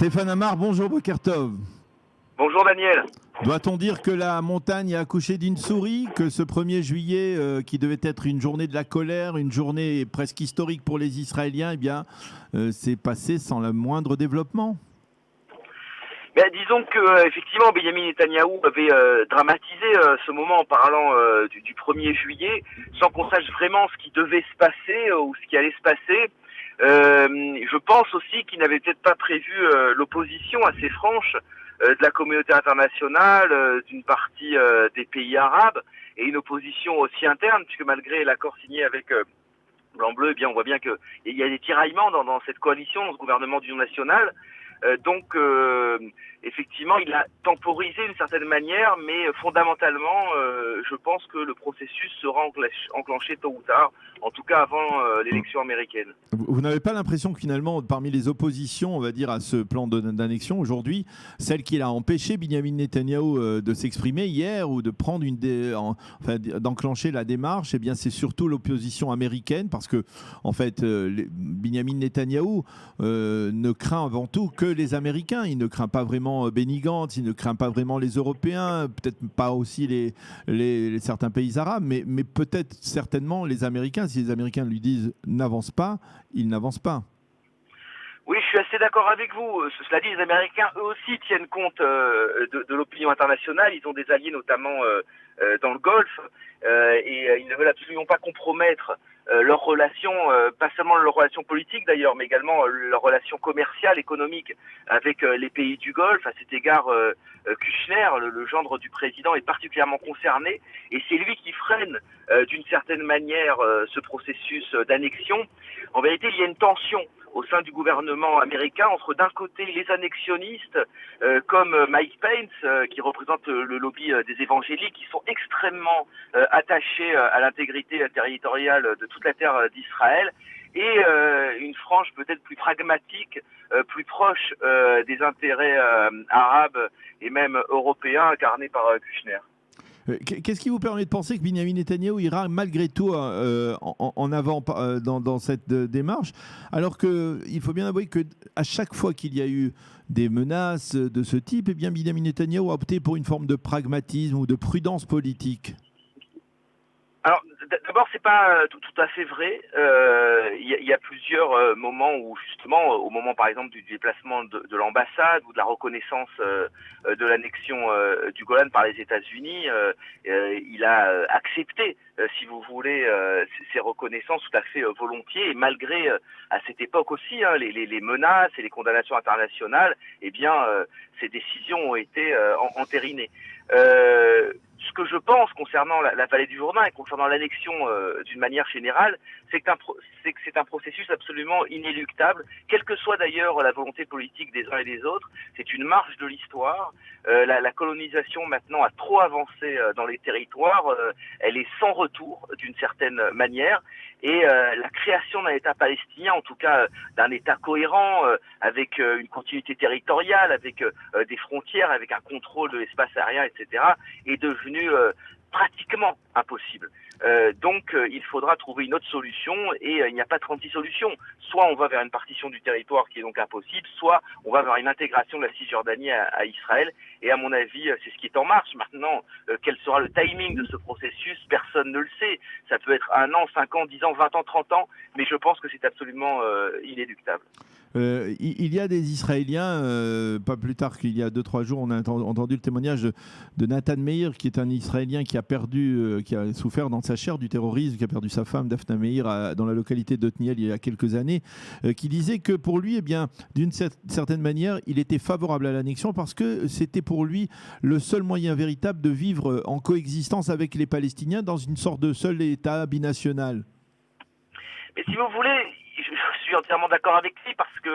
Stéphane Amar, bonjour Bokertov. Bonjour Daniel. Doit-on dire que la montagne a accouché d'une souris, que ce 1er juillet, qui devait être une journée de la colère, une journée presque historique pour les Israéliens, s'est passé sans le moindre développement? Disons que effectivement Benjamin Netanyahou avait dramatisé ce moment en parlant du 1er juillet, sans qu'on sache vraiment ce qui devait se passer ou ce qui allait se passer. Je pense aussi qu'il n'avait peut-être pas prévu l'opposition assez franche de la communauté internationale, d'une partie des pays arabes, et une opposition aussi interne, puisque malgré l'accord signé avec Blanc-Bleu, eh bien on voit bien qu'il y a des tiraillements dans cette coalition, dans ce gouvernement d'union nationale. Donc, effectivement, il a temporisé d'une certaine manière, mais fondamentalement, je pense que le processus sera enclenché tôt ou tard, en tout cas avant l'élection américaine. Vous n'avez pas l'impression que finalement, parmi les oppositions, on va dire, à ce plan d'annexion aujourd'hui, celle qui a empêché Benjamin Netanyahou de s'exprimer hier ou de prendre d'enclencher la démarche, eh bien, c'est surtout l'opposition américaine, parce que, en fait, Benjamin Netanyahou ne craint avant tout que les Américains. Il ne craint pas vraiment Benny Gantz, il ne craint pas vraiment les Européens, peut-être pas aussi certains pays arabes, mais peut-être certainement les Américains. Si les Américains lui disent n'avance pas, il n'avance pas. Oui, je suis assez d'accord avec vous. Cela dit, les Américains, eux aussi, tiennent compte de l'opinion internationale. Ils ont des alliés, notamment dans le Golfe, et ils ne veulent absolument pas compromettre leurs relations, pas seulement leurs relations politiques d'ailleurs, mais également leurs relations commerciales, économiques avec les pays du Golfe. À cet égard, Kushner, le gendre du président, est particulièrement concerné, et c'est lui qui freine d'une certaine manière ce processus d'annexion. En vérité, il y a une tension au sein du gouvernement américain entre d'un côté les annexionnistes comme Mike Pence qui représente le lobby des évangéliques qui sont extrêmement attachés à l'intégrité territoriale de toute la terre d'Israël, et une frange peut-être plus pragmatique, plus proche des intérêts arabes et même européens incarnés par Kushner. Qu'est-ce qui vous permet de penser que Benjamin Netanyahou ira malgré tout en avant dans cette démarche, alors qu'il faut bien avouer qu'à chaque fois qu'il y a eu des menaces de ce type, eh bien Benjamin Netanyahou a opté pour une forme de pragmatisme ou de prudence politique? Alors, d'abord, c'est pas tout à fait vrai. Il y a plusieurs moments où, justement, au moment, par exemple, du déplacement de l'ambassade ou de la reconnaissance de l'annexion du Golan par les États-Unis, il a accepté, si vous voulez, ces reconnaissances tout à fait volontiers, et malgré, à cette époque aussi, les menaces et les condamnations internationales, eh bien, ces décisions ont été entérinées. Ce que je pense concernant la vallée du Jourdain et concernant l'annexion d'une manière générale, c'est que c'est un processus absolument inéluctable, quelle que soit d'ailleurs la volonté politique des uns et des autres. C'est une marche de l'histoire. La colonisation maintenant a trop avancé dans les territoires. Elle est sans retour d'une certaine manière. Et la création d'un État palestinien, en tout cas d'un État cohérent, avec une continuité territoriale, avec des frontières, avec un contrôle de l'espace aérien, etc., est devenue pratiquement impossible. Donc il faudra trouver une autre solution, et il n'y a pas 36 solutions. Soit on va vers une partition du territoire qui est donc impossible, soit on va vers une intégration de la Cisjordanie à Israël, et à mon avis c'est ce qui est en marche. Maintenant, quel sera le timing de ce processus, personne ne le sait. Ça peut être 1 an, 5 ans, 10 ans, 20 ans, 30 ans, mais je pense que c'est absolument inéluctable. Il y a des Israéliens, pas plus tard qu'il y a 2-3 jours, on a entendu le témoignage de Nathan Meir, qui est un Israélien qui a souffert dans sa chair du terrorisme, qui a perdu sa femme, Daphna Meir, dans la localité d'Otniel il y a quelques années, qui disait que pour lui, eh bien, d'une certaine manière, il était favorable à l'annexion parce que c'était pour lui le seul moyen véritable de vivre en coexistence avec les Palestiniens dans une sorte de seul État binational. Mais si vous voulez, je suis entièrement d'accord avec lui, parce que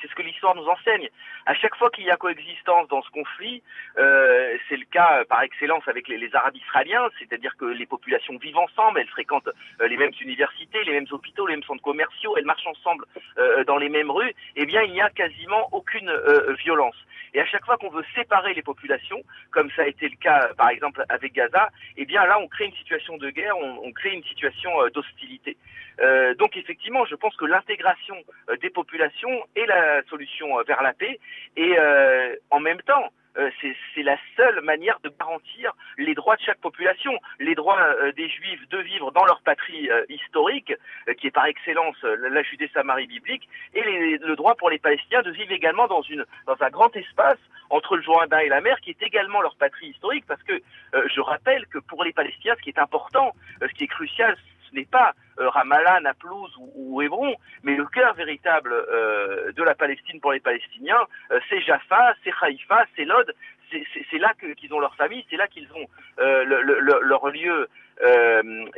c'est ce que l'histoire nous enseigne. À chaque fois qu'il y a coexistence dans ce conflit, c'est le cas par excellence avec les Arabes israéliens, c'est-à-dire que les populations vivent ensemble, elles fréquentent les mêmes universités, les mêmes hôpitaux, les mêmes centres commerciaux, elles marchent ensemble dans les mêmes rues, eh bien il n'y a quasiment aucune violence. Et à chaque fois qu'on veut séparer les populations, comme ça a été le cas par exemple avec Gaza, eh bien là on crée une situation de guerre, on crée une situation d'hostilité. Donc effectivement, je pense que l'intégration des populations est la solution vers la paix, et en même temps, c'est la seule manière de garantir les droits de chaque population, les droits des Juifs de vivre dans leur patrie historique, qui est par excellence la Judée-Samarie biblique, et le droit pour les Palestiniens de vivre également dans un grand espace entre le Jourdain et la mer, qui est également leur patrie historique, parce que je rappelle que pour les Palestiniens, ce qui est important, ce qui est crucial, ce n'est pas Ramallah, Naplouse ou Hébron, mais le cœur véritable de la Palestine pour les Palestiniens, c'est Jaffa, c'est Haïfa, c'est Lod, c'est là qu'ils ont leur famille, c'est là qu'ils ont leur lieu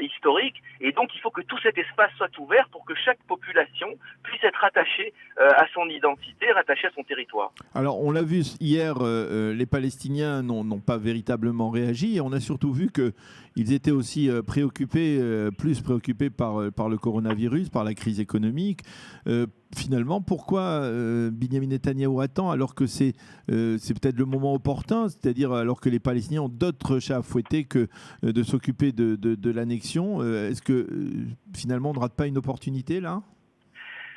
historique, et donc il faut que tout cet espace soit ouvert pour que chaque population puisse être rattachée à son identité, rattachée à son territoire. Alors, on l'a vu hier, les Palestiniens n'ont pas véritablement réagi, et on a surtout vu qu'ils étaient aussi plus préoccupés par le coronavirus, par la crise économique. Finalement, pourquoi Binyamin Netanyahou attend alors que c'est peut-être le moment opportun, c'est-à-dire alors que les Palestiniens ont d'autres chats à fouetter que de s'occuper de l'annexion? Est-ce que finalement on ne rate pas une opportunité là?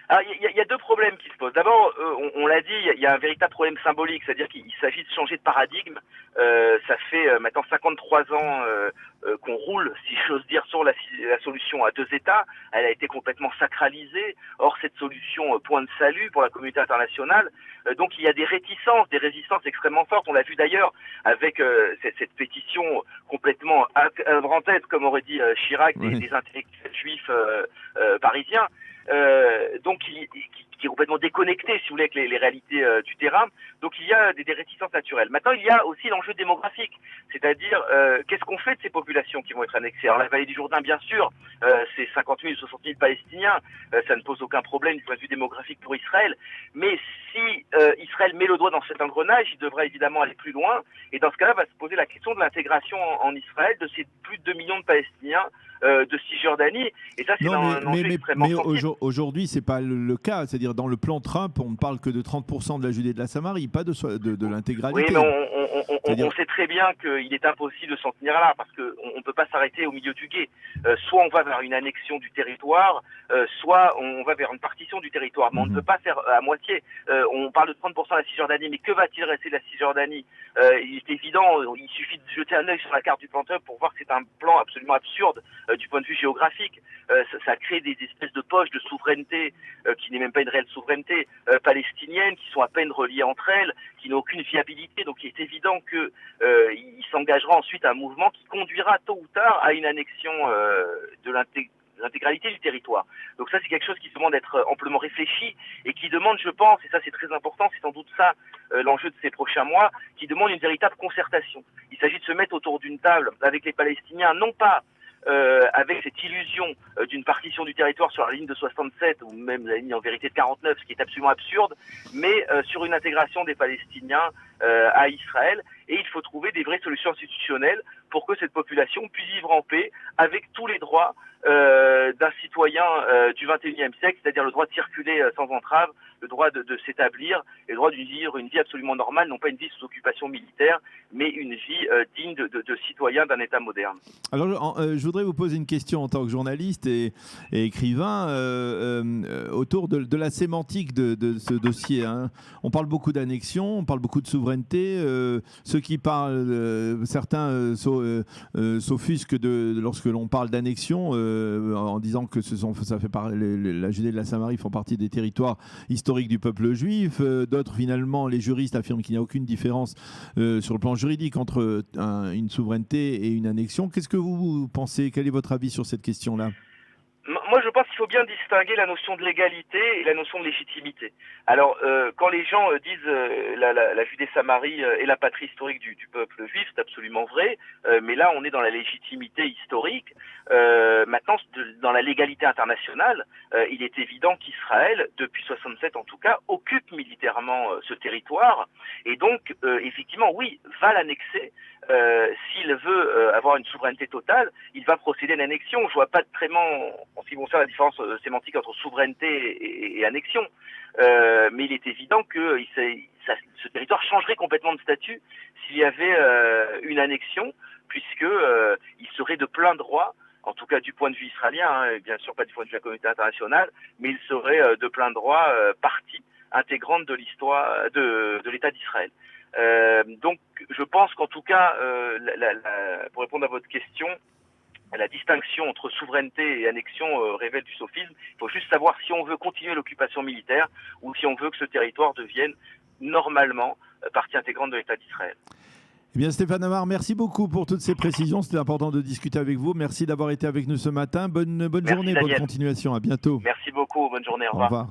Alors, il y a deux problèmes qui se posent. D'abord, on l'a dit, il y a un véritable problème symbolique, c'est-à-dire qu'il s'agit de changer de paradigme. Ça fait maintenant 53 ans qu'on roule, si j'ose dire, sur la solution à deux États. Elle a été complètement sacralisée. Or, cette solution, point de salut pour la communauté internationale. Donc, il y a des résistances extrêmement fortes. On l'a vu d'ailleurs avec cette pétition complètement invrentaise, comme aurait dit Chirac, des intellectuels juifs parisiens. Donc qui est complètement déconnecté, si vous voulez, avec les réalités du terrain. Donc il y a des réticences naturelles. Maintenant, il y a aussi l'enjeu démographique, c'est-à-dire qu'est-ce qu'on fait de ces populations qui vont être annexées? Alors la vallée du Jourdain, bien sûr, c'est 50 000 ou 60 000 Palestiniens, ça ne pose aucun problème du point de vue démographique pour Israël, mais si Israël met le doigt dans cet engrenage, il devrait évidemment aller plus loin, et dans ce cas-là, va se poser la question de l'intégration en Israël de ces plus de 2 millions de Palestiniens de Cisjordanie, et ça c'est un enjeu extrêmement sensible. Aujourd'hui, ce n'est pas le cas. C'est-à-dire, dans le plan Trump, on ne parle que de 30% de la Judée et de la Samarie, pas de l'intégralité. Oui, mais on sait très bien qu'il est impossible de s'en tenir là, parce qu'on ne peut pas s'arrêter au milieu du gué. Soit on va vers une annexion du territoire, soit on va vers une partition du territoire. Mais on ne peut pas faire à moitié. On parle de 30% de la Cisjordanie, mais que va-t-il rester de la Cisjordanie? Il est évident, il suffit de jeter un œil sur la carte du plan Trump pour voir que c'est un plan absolument absurde du point de vue géographique. Ça crée des espèces de poches de souveraineté qui n'est même pas une réelle souveraineté palestinienne, qui sont à peine reliées entre elles, qui n'ont aucune viabilité. Donc il est évident qu'il s'engagera ensuite à un mouvement qui conduira tôt ou tard à une annexion de l'intégralité du territoire. Donc ça, c'est quelque chose qui demande d'être amplement réfléchi et qui demande, je pense, et ça c'est très important, c'est sans doute ça l'enjeu de ces prochains mois, qui demande une véritable concertation. Il s'agit de se mettre autour d'une table avec les Palestiniens, non pas avec cette illusion d'une partition du territoire sur la ligne de 67 ou même la ligne en vérité de 49, ce qui est absolument absurde, mais sur une intégration des Palestiniens à Israël. Et il faut trouver des vraies solutions institutionnelles pour que cette population puisse vivre en paix avec tous les droits d'un citoyen du XXIe siècle, c'est-à-dire le droit de circuler sans entrave, le droit de s'établir, et le droit de vivre une vie absolument normale, non pas une vie sous occupation militaire, mais une vie digne de citoyen d'un État moderne. Alors, je voudrais vous poser une question en tant que journaliste et écrivain autour de la sémantique de ce dossier. Hein. On parle beaucoup d'annexion, on parle beaucoup de souveraineté. Ceux qui parlent, certains s'offusquent lorsque l'on parle d'annexion en disant que la Judée et la Samarie font partie des territoires historiques du peuple juif. D'autres, finalement, les juristes affirment qu'il n'y a aucune différence sur le plan juridique entre une souveraineté et une annexion. Qu'est-ce que vous pensez? Quel est votre avis sur cette question-là? Moi, je pense qu'il faut bien distinguer la notion de légalité et la notion de légitimité. Alors, quand les gens disent la Judée-Samarie est la patrie historique du peuple juif, c'est absolument vrai, mais là, on est dans la légitimité historique. Maintenant, dans la légalité internationale, il est évident qu'Israël, depuis 67 en tout cas, occupe militairement ce territoire, et donc, effectivement, oui, va l'annexer. S'il veut avoir une souveraineté totale, il va procéder à une annexion. Je vois pas vraiment en ce qui concerne la différence sémantique entre souveraineté et annexion. Mais il est évident qu'il ce territoire changerait complètement de statut s'il y avait une annexion, puisque il serait de plein droit, en tout cas du point de vue israélien, hein, et bien sûr pas du point de vue de la communauté internationale, mais il serait de plein droit partie intégrante de l'histoire de l'État d'Israël. Donc je pense qu'en tout cas, pour répondre à votre question, la distinction entre souveraineté et annexion révèle du sophisme. Il faut juste savoir si on veut continuer l'occupation militaire ou si on veut que ce territoire devienne normalement partie intégrante de l'État d'Israël. Eh bien, Stéphane Amar, merci beaucoup pour toutes ces précisions. C'était important de discuter avec vous. Merci d'avoir été avec nous ce matin. Bonne journée, Daniel. bonne continuation. À bientôt. Merci beaucoup. Bonne journée. Au revoir.